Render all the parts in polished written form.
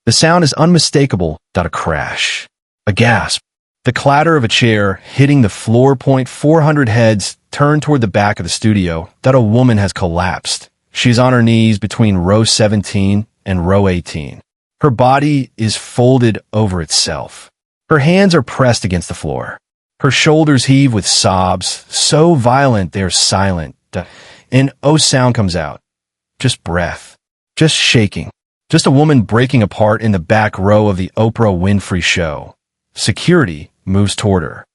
The sound is unmistakable. A crash. A gasp. The clatter of a chair hitting the floor. 400 heads turn toward the back of the studio. A woman has collapsed. She's on her knees between row 17 and row 18. Her body is folded over itself. Her hands are pressed against the floor. Her shoulders heave with sobs, so violent they're silent. An "oh" sound comes out. Just breath. Just shaking. Just a woman breaking apart in the back row of the Oprah Winfrey Show. Security moves toward her.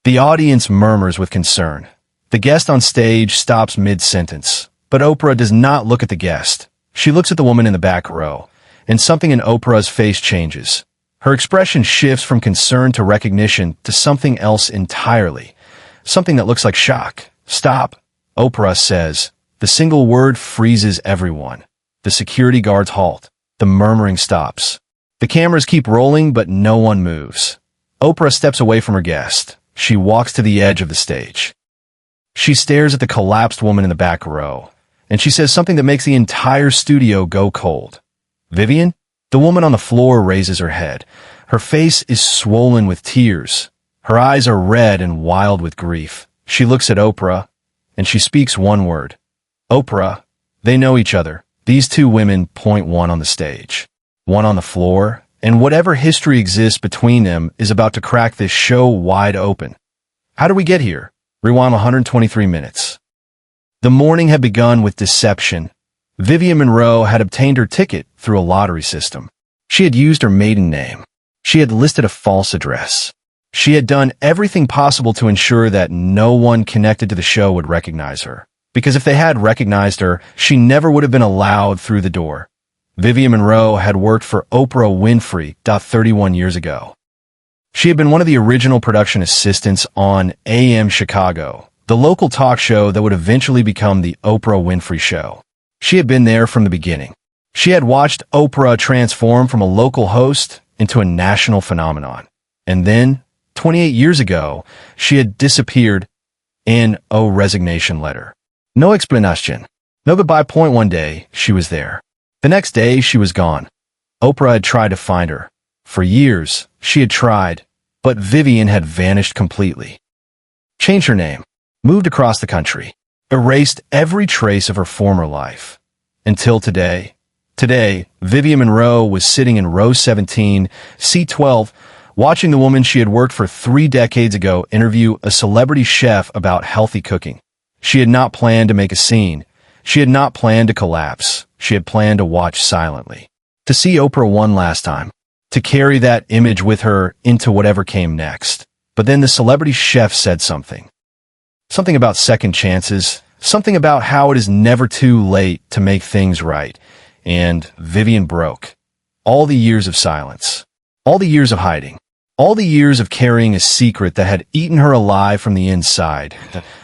The audience murmurs with concern. The guest on stage stops mid-sentence, but Oprah does not look at the guest. She looks at the woman in the back row, and something in Oprah's face changes. Her expression shifts from concern to recognition to something else entirely. Something that looks like shock. "Stop," Oprah says. The single word freezes everyone. The security guards halt. The murmuring stops. The cameras keep rolling, but no one moves. Oprah steps away from her guest. She walks to the edge of the stage. She stares at the collapsed woman in the back row, and she says something that makes the entire studio go cold. "Vivian?" The woman on the floor raises her head. Her face is swollen with tears. Her eyes are red and wild with grief. She looks at Oprah, and she speaks one word. "Oprah." They know each other. These two women point, one on the stage, one on the floor, and whatever history exists between them is about to crack this show wide open. How did we get here? Rewind 123 minutes. The morning had begun with deception. Vivian Monroe had obtained her ticket through a lottery system. She had used her maiden name. She had listed a false address. She had done everything possible to ensure that no one connected to the show would recognize her. Because if they had recognized her, she never would have been allowed through the door. Vivian Monroe had worked for Oprah Winfrey 31 years ago. She had been one of the original production assistants on AM Chicago, the local talk show that would eventually become the Oprah Winfrey Show. She had been there from the beginning. She had watched Oprah transform from a local host into a national phenomenon. And then, 28 years ago, she had disappeared in a resignation letter. No explanation. No goodbye. One day, she was there. The next day, she was gone. Oprah had tried to find her. For years, she had tried, but Vivian had vanished completely. Changed her name, moved across the country, erased every trace of her former life. Until today. Today, Vivian Monroe was sitting in row 17, seat 12, watching the woman she had worked for 3 decades ago interview a celebrity chef about healthy cooking. She had not planned to make a scene. She had not planned to collapse. She had planned to watch silently. To see Oprah one last time. To carry that image with her into whatever came next. But then the celebrity chef said something. Something about second chances. Something about how it is never too late to make things right. And Vivian broke. All the years of silence. All the years of hiding. All the years of carrying a secret that had eaten her alive from the inside.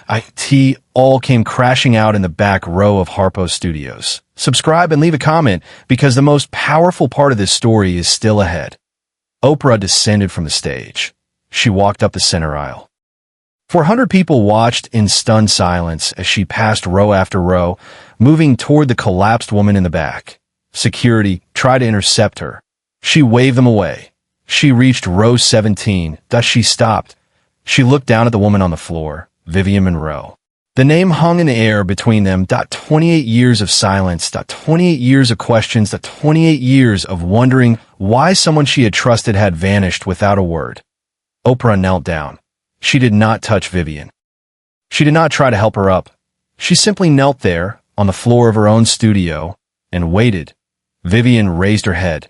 It all came crashing out in the back row of Harpo Studios. Subscribe and leave a comment because the most powerful part of this story is still ahead. Oprah descended from the stage. She walked up the center aisle. 400 people watched in stunned silence as she passed row after row, moving toward the collapsed woman in the back. Security tried to intercept her. She waved them away. She reached row 17. She stopped. She looked down at the woman on the floor, Vivian Monroe. The name hung in the air between them. 28 years of silence. 28 years of questions. 28 years of wondering why someone she had trusted had vanished without a word. Oprah knelt down. She did not touch Vivian. She did not try to help her up. She simply knelt there on the floor of her own studio and waited. Vivian raised her head.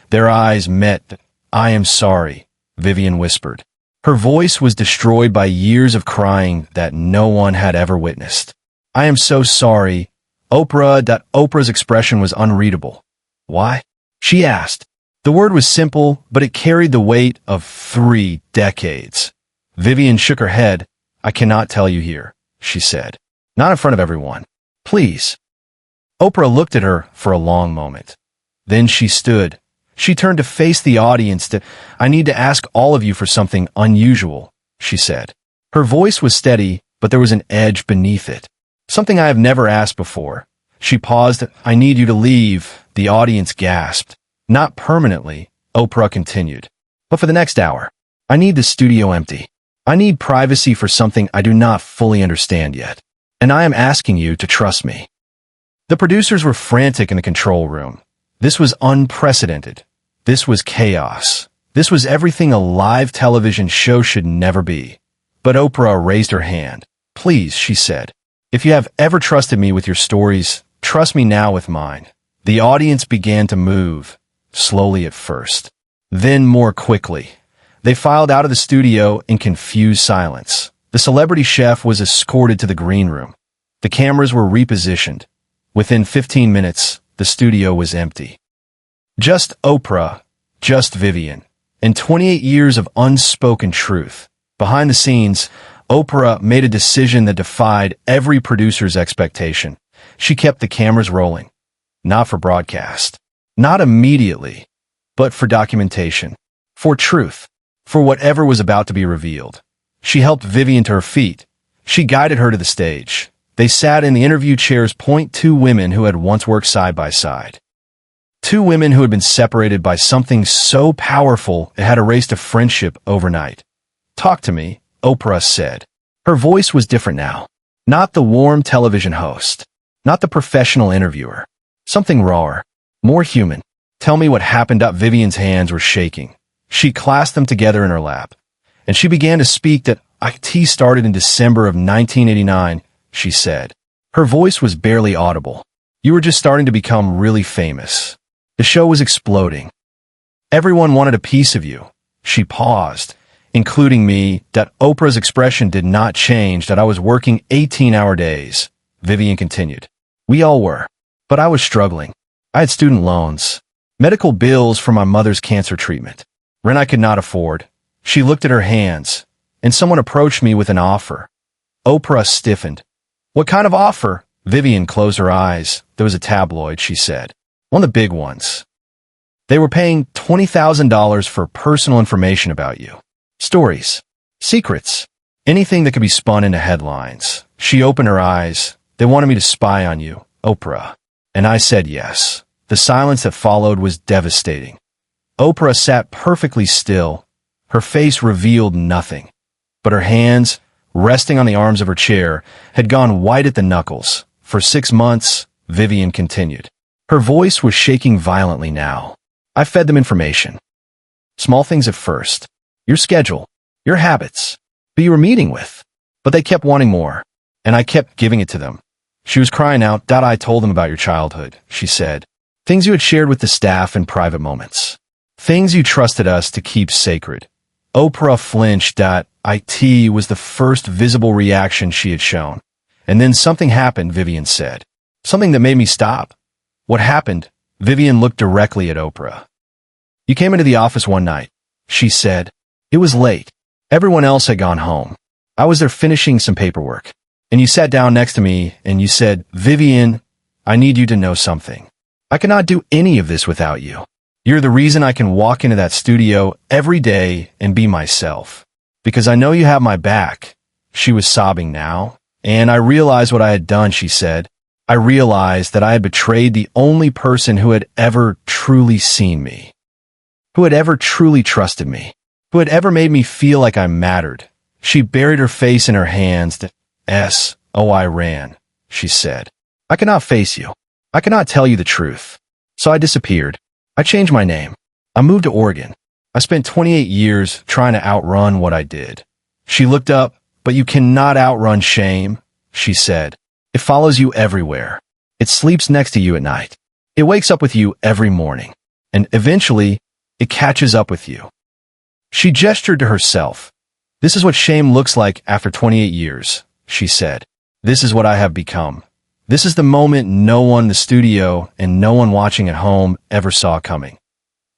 Their eyes met. "I am sorry," Vivian whispered. Her voice was destroyed by years of crying that no one had ever witnessed. "I am so sorry." Oprah's expression was unreadable. "Why?" she asked. The word was simple, but it carried the weight of 3 decades. Vivian shook her head. "I cannot tell you here," she said. "Not in front of everyone. Please." Oprah looked at her for a long moment. Then she stood. She turned to face the audience. "I need to ask all of you for something unusual," she said. Her voice was steady, but there was an edge beneath it. "Something I have never asked before." She paused. "I need you to leave." The audience gasped. Not permanently, Oprah continued. But for the next hour, I need the studio empty. I need privacy for something I do not fully understand yet. And I am asking you to trust me. The producers were frantic in the control room. This was unprecedented. This was chaos. This was everything a live television show should never be. But Oprah raised her hand. Please, she said. If you have ever trusted me with your stories, trust me now with mine. The audience began to move, slowly at first, then more quickly. They filed out of the studio in confused silence. The celebrity chef was escorted to the green room. The cameras were repositioned. Within 15 minutes, the studio was empty. Just Oprah, just Vivian, and 28 years of unspoken truth. Behind the scenes, Oprah made a decision that defied every producer's expectation. She kept the cameras rolling. Not for broadcast. Not immediately, but for documentation. For truth. For whatever was about to be revealed. She helped Vivian to her feet. She guided her to the stage. They sat in the interview chairs. Two women who had once worked side by side. Two women who had been separated by something so powerful it had erased a friendship overnight. Talk to me, Oprah said. Her voice was different now. Not the warm television host. Not the professional interviewer. Something rawer. More human. Tell me what happened. Vivian's hands were shaking. She clasped them together in her lap. And she began to speak that IT started in December of 1989, she said. Her voice was barely audible. You were just starting to become really famous. The show was exploding. Everyone wanted a piece of you. She paused, including me. Oprah's expression did not change. I was working 18-hour days. Vivian continued. We all were. But I was struggling. I had student loans. Medical bills for my mother's cancer treatment. Rent I could not afford. She looked at her hands, and someone approached me with an offer. Oprah stiffened. What kind of offer? Vivian closed her eyes. There was a tabloid, she said. One of the big ones. They were paying $20,000 for personal information about you. Stories. Secrets. Anything that could be spun into headlines. She opened her eyes. They wanted me to spy on you, Oprah. And I said yes. The silence that followed was devastating. Oprah sat perfectly still. Her face revealed nothing. But her hands, resting on the arms of her chair, had gone white at the knuckles. For 6 months, Vivian continued. Her voice was shaking violently now. I fed them information. Small things at first. Your schedule. Your habits. Who you were meeting with. But they kept wanting more. And I kept giving it to them. She was crying out. I told them about your childhood, she said. Things you had shared with the staff in private moments. Things you trusted us to keep sacred. Oprah flinched. It was the first visible reaction she had shown. And then something happened, Vivian said. Something that made me stop. What happened? Vivian looked directly at Oprah. You came into the office one night, she said. It was late. Everyone else had gone home. I was there finishing some paperwork. And you sat down next to me and you said, Vivian, I need you to know something. I cannot do any of this without you. You're the reason I can walk into that studio every day and be myself. Because I know you have my back. She was sobbing now. And I realized what I had done, she said. I realized that I had betrayed the only person who had ever truly seen me. Who had ever truly trusted me. Who had ever made me feel like I mattered. She buried her face in her hands. I ran, she said. I cannot face you. I cannot tell you the truth. So I disappeared. I changed my name. I moved to Oregon. I spent 28 years trying to outrun what I did. She looked up. But you cannot outrun shame, she said. It follows you everywhere. It sleeps next to you at night. It wakes up with you every morning. And eventually, it catches up with you. She gestured to herself. This is what shame looks like after 28 years, she said. This is what I have become. This is the moment no one in the studio and no one watching at home ever saw coming.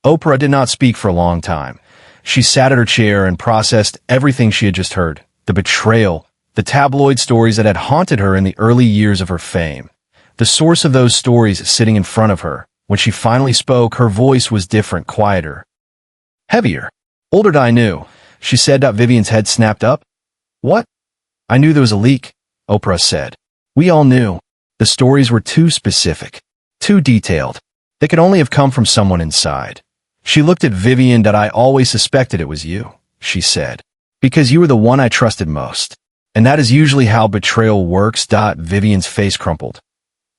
Oprah did not speak for a long time. She sat at her chair and processed everything she had just heard. The betrayal, the tabloid stories that had haunted her in the early years of her fame. The source of those stories sitting in front of her. When she finally spoke, her voice was different, quieter. Heavier. Older than I knew. She said. Vivian's head snapped up. What? I knew there was a leak, Oprah said. We all knew. The stories were too specific. Too detailed. They could only have come from someone inside. She looked at Vivian. I always suspected it was you, she said, because you were the one I trusted most. And that is usually how betrayal works. Vivian's face crumpled.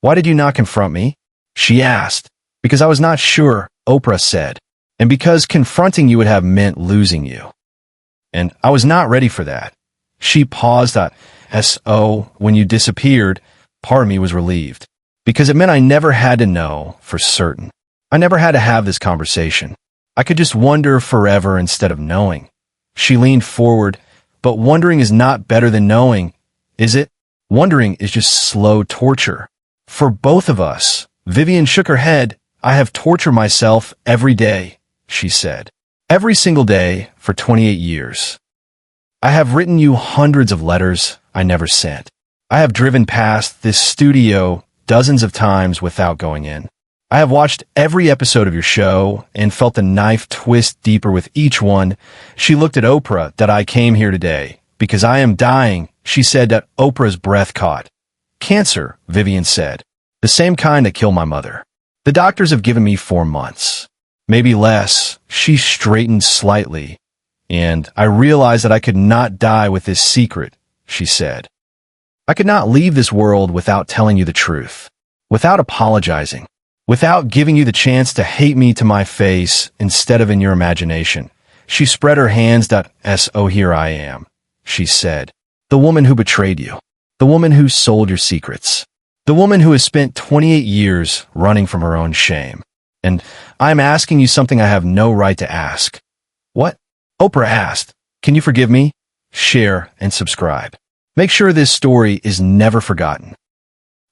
Why did you not confront me? She asked. Because I was not sure, Oprah said. And because confronting you would have meant losing you. And I was not ready for that. She paused. When you disappeared, part of me was relieved. Because it meant I never had to know for certain. I never had to have this conversation. I could just wonder forever instead of knowing. She leaned forward. But wondering is not better than knowing, is it? Wondering is just slow torture. For both of us. Vivian shook her head. I have tortured myself every day, she said. Every single day for 28 years. I have written you hundreds of letters I never sent. I have driven past this studio dozens of times without going in. I have watched every episode of your show and felt the knife twist deeper with each one. She looked at Oprah. I came here today because I am dying, she said. Oprah's breath caught. Cancer, Vivian said. The same kind that killed my mother. The doctors have given me 4 months. Maybe less. She straightened slightly. And I realized that I could not die with this secret, she said. I could not leave this world without telling you the truth. Without apologizing. Without giving you the chance to hate me to my face instead of in your imagination. She spread her hands. Here I am, she said. The woman who betrayed you. The woman who sold your secrets. The woman who has spent 28 years running from her own shame. And I'm asking you something I have no right to ask. What? Oprah asked. Can you forgive me? Share and subscribe. Make sure this story is never forgotten.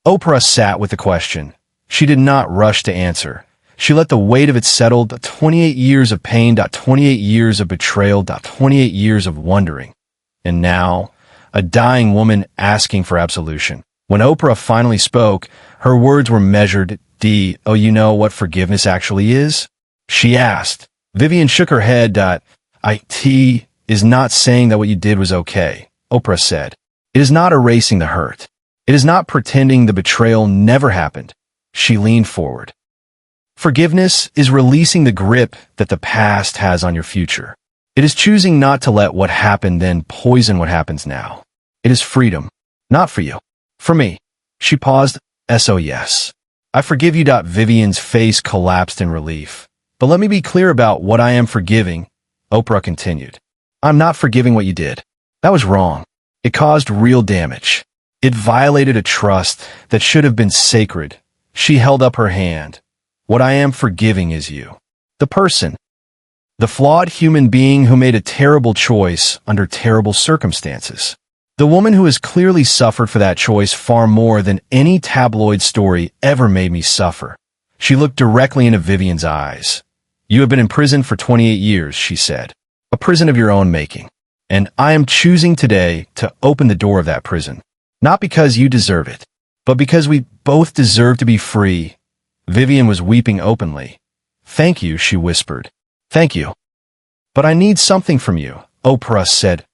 Oprah sat with the question. She did not rush to answer. She let the weight of it settle. 28 years of pain. 28 years of betrayal. 28 years of wondering. And now, a dying woman asking for absolution. When Oprah finally spoke, her words were measured. Oh, you know what forgiveness actually is? She asked. Vivian shook her head. It is not saying that what you did was okay, Oprah said. It is not erasing the hurt. It is not pretending the betrayal never happened. She leaned forward. Forgiveness is releasing the grip that the past has on your future. It is choosing not to let what happened then poison what happens now. It is freedom. Not for you. For me. She paused. Yes. I forgive you. Vivian's face collapsed in relief. But let me be clear about what I am forgiving, Oprah continued. I'm not forgiving what you did. That was wrong. It caused real damage. It violated a trust that should have been sacred. She held up her hand. What I am forgiving is you. The person. The flawed human being who made a terrible choice under terrible circumstances. The woman who has clearly suffered for that choice far more than any tabloid story ever made me suffer. She looked directly into Vivian's eyes. You have been in prison for 28 years, she said. A prison of your own making. And I am choosing today to open the door of that prison. Not because you deserve it, but because we both deserve to be free. Vivian was weeping openly. Thank you, she whispered. Thank you. But I need something from you, Oprah said.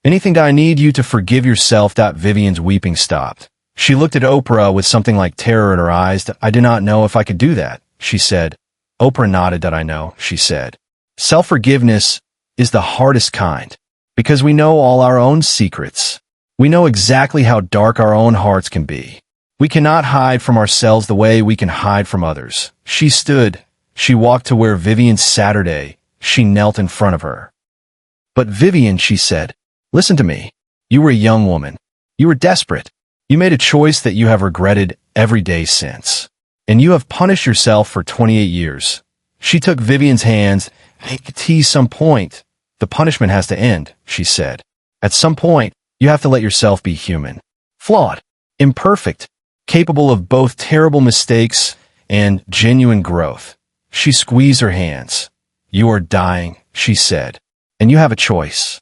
Anything that I need you to forgive yourself. Vivian's weeping stopped. She looked at Oprah with something like terror in her eyes. I do not know if I could do that, she said. Oprah nodded. I know, she said. Self-forgiveness is the hardest kind, because we know all our own secrets. We know exactly how dark our own hearts can be. We cannot hide from ourselves the way we can hide from others. She stood. She walked to where Vivian sat. She knelt in front of her. But Vivian, she said, listen to me. You were a young woman. You were desperate. You made a choice that you have regretted every day since. And you have punished yourself for 28 years. She took Vivian's hands. At some point, the punishment has to end, she said. At some point, you have to let yourself be human. Flawed. Imperfect. Capable of both terrible mistakes and genuine growth. She squeezed her hands. You are dying, she said. And you have a choice.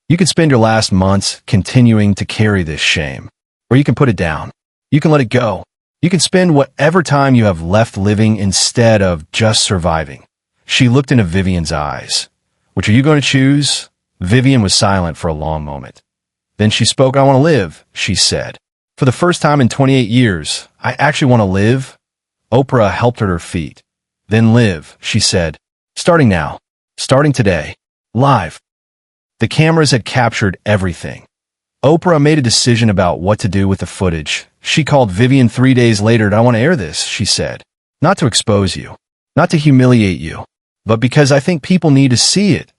You can spend your last months continuing to carry this shame. Or you can put it down. You can let it go. You can spend whatever time you have left living instead of just surviving. She looked into Vivian's eyes. Which are you going to choose? Vivian was silent for a long moment. Then she spoke. I want to live, she said. For the first time in 28 years, I actually want to live. Oprah helped her to her feet. Then live, she said. Starting now. Starting today. Live. The cameras had captured everything. Oprah made a decision about what to do with the footage. She called Vivian 3 days later. "I want to air this," she said. "Not to expose you. Not to humiliate you. But because I think people need to see it."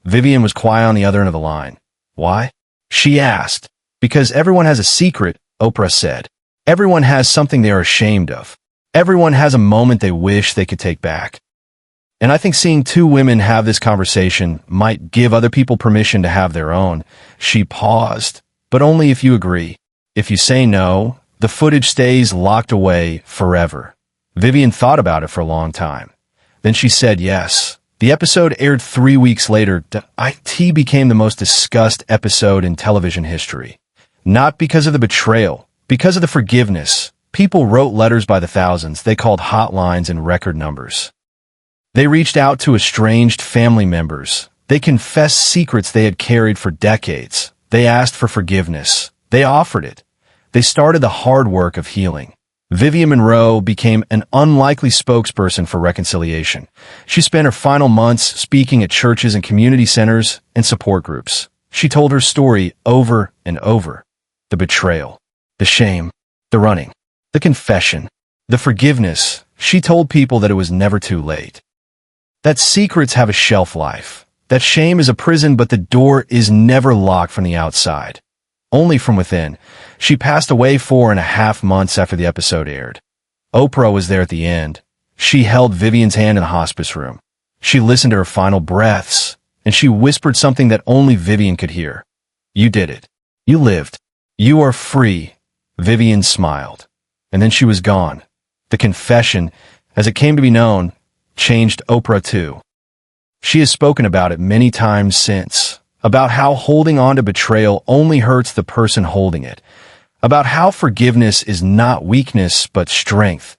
Vivian was quiet on the other end of the line. "Why?" she asked. "Because everyone has a secret," Oprah said. "Everyone has something they are ashamed of. Everyone has a moment they wish they could take back. And I think seeing two women have this conversation might give other people permission to have their own." She paused. "But only if you agree. If you say no, the footage stays locked away forever." Vivian thought about it for a long time. Then she said yes. The episode aired 3 weeks later. It became the most discussed episode in television history. Not because of the betrayal, because of the forgiveness. People wrote letters by the thousands. They called hotlines in record numbers. They reached out to estranged family members. They confessed secrets they had carried for decades. They asked for forgiveness. They offered it. They started the hard work of healing. Vivian Monroe became an unlikely spokesperson for reconciliation. She spent her final months speaking at churches and community centers and support groups. She told her story over and over. The betrayal, the shame, the running, the confession, the forgiveness. She told people that it was never too late. That secrets have a shelf life. That shame is a prison, but the door is never locked from the outside. Only from within. She passed away 4.5 months after the episode aired. Oprah was there at the end. She held Vivian's hand in the hospice room. She listened to her final breaths, and she whispered something that only Vivian could hear. "You did it. You lived. You are free." Vivian smiled. And then she was gone. The confession, as it came to be known, changed Oprah too. She has spoken about it many times since, about how holding on to betrayal only hurts the person holding it, about how forgiveness is not weakness but strength,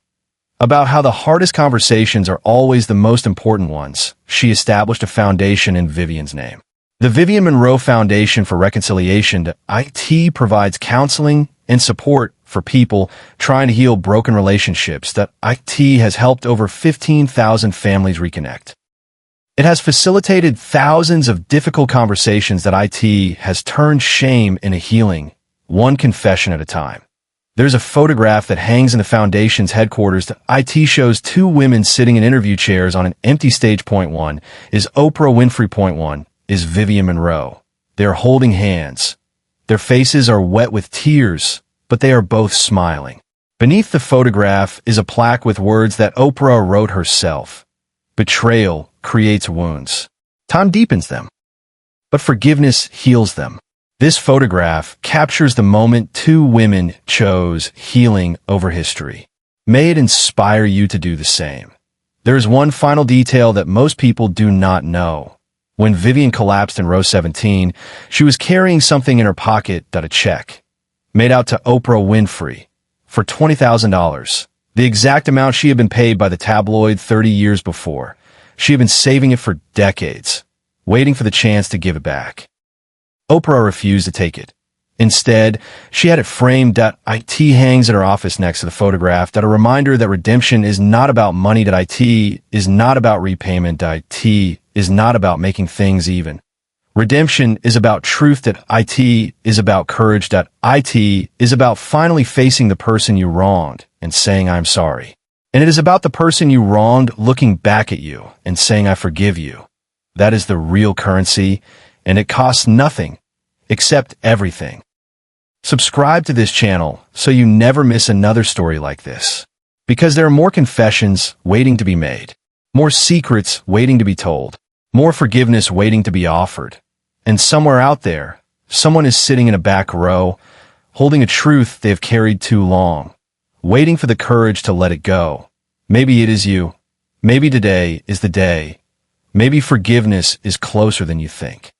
about how the hardest conversations are always the most important ones. She established a foundation in Vivian's name. The Vivian Monroe Foundation for Reconciliation IT provides counseling and support for people trying to heal broken relationships. That IT has helped over 15,000 families reconnect. It has facilitated thousands of difficult conversations. That IT has turned shame into healing, one confession at a time. There's a photograph that hangs in the foundation's headquarters. The IT shows two women sitting in interview chairs on an empty stage. Point one is Oprah Winfrey. Point one is Vivian Monroe. They are holding hands. Their faces are wet with tears, but they are both smiling. Beneath the photograph is a plaque with words that Oprah wrote herself. Betrayal creates wounds. Time deepens them, but forgiveness heals them. This photograph captures the moment two women chose healing over history. May it inspire you to do the same. There is one final detail that most people do not know. When Vivian collapsed in row 17, she was carrying something in her pocket. A check made out to Oprah Winfrey for $20,000, the exact amount she had been paid by the tabloid 30 years before. She had been saving it for decades, waiting for the chance to give it back. Oprah refused to take it. Instead, she had it framed. It hangs at her office next to the photograph. A reminder that redemption is not about money. It is not about repayment. It is not about making things even. Redemption is about truth. It is about courage. It is about finally facing the person you wronged and saying, "I'm sorry." And it is about the person you wronged looking back at you and saying, "I forgive you." That is the real currency, and it costs nothing except everything. Subscribe to this channel so you never miss another story like this. Because there are more confessions waiting to be made, more secrets waiting to be told, more forgiveness waiting to be offered. And somewhere out there, someone is sitting in a back row, holding a truth they have carried too long, waiting for the courage to let it go. Maybe it is you. Maybe today is the day. Maybe forgiveness is closer than you think.